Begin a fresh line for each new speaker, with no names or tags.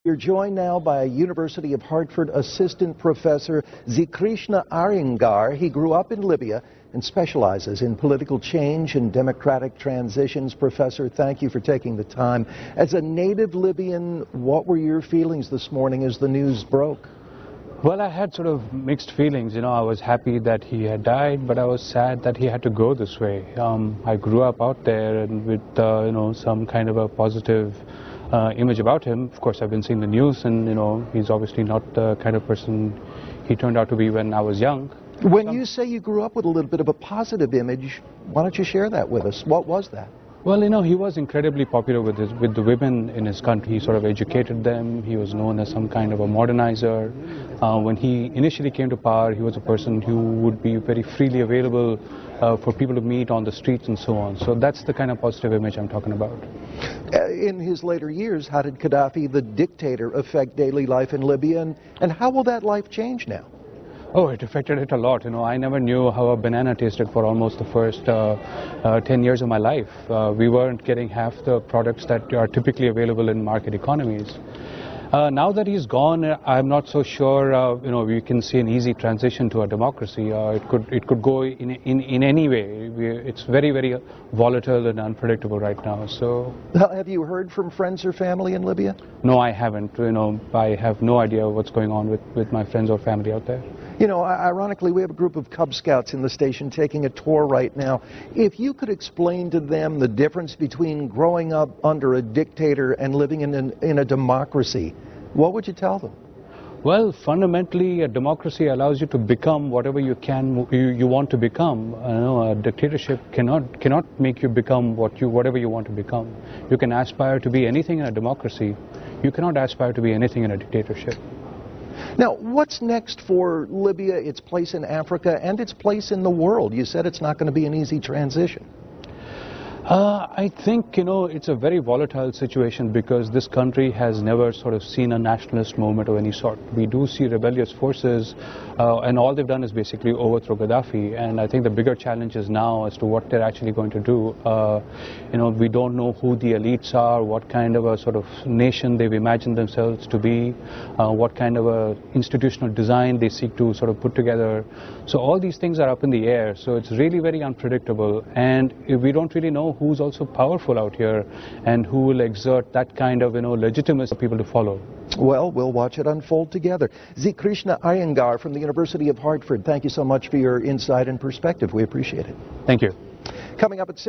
You're joined now by University of Hartford Assistant Professor Srikrishna Ayyangar. He grew up in Libya and specializes in political change and democratic transitions. Professor, thank you for taking the time. As a native Libyan, what were your feelings this morning as the news broke?
Well, I had sort of mixed feelings. I was happy that he had died, but I was sad that he had to go this way. I grew up out there and with, some kind of a positive image about him. Of course, I've been seeing the news, and he's obviously not the kind of person he turned out to be when I was young.
When you say you grew up with a little bit of a positive image, why don't you share that with us? What was that?
Well, he was incredibly popular with the women in his country. He sort of educated them. He was known as some kind of a modernizer. When he initially came to power, he was a person who would be very freely available for people to meet on the streets and so on. So that's the kind of positive image I'm talking about.
In his later years, how did Gadhafi, the dictator, affect daily life in Libya, and how will that life change now?
Oh, it affected it a lot. I never knew how a banana tasted for almost the first 10 years of my life. We weren't getting half the products that are typically available in market economies. Now that he's gone, I'm not so sure, we can see an easy transition to a democracy. It could go in any way. It's very, very volatile and unpredictable right now. So,
have you heard from friends or family in Libya?
No, I haven't. I have no idea what's going on with my friends or family out there.
Ironically, we have a group of Cub Scouts in the station taking a tour right now. If you could explain to them the difference between growing up under a dictator and living in a democracy, what would you tell them?
Well, fundamentally, a democracy allows you to become whatever you want to become. A dictatorship cannot make you become whatever you want to become. You can aspire to be anything in a democracy. You cannot aspire to be anything in a dictatorship.
Now, what's next for Libya, its place in Africa, and its place in the world? You said it's not going to be an easy transition.
I think, it's a very volatile situation because this country has never sort of seen a nationalist movement of any sort. We do see rebellious forces, and all they've done is basically overthrow Gadhafi. And I think the bigger challenge is now as to what they're actually going to do. We don't know who the elites are, what kind of a sort of nation they've imagined themselves to be, what kind of a institutional design they seek to sort of put together. So all these things are up in the air. So it's really very unpredictable. And we don't really know who's also powerful out here and who will exert that kind of legitimacy for people to follow.
Well, we'll watch it unfold together. Srikrishna Ayyangar from the University of Hartford, thank you so much for your insight and perspective. We appreciate it.
Thank you.
Coming up at 6.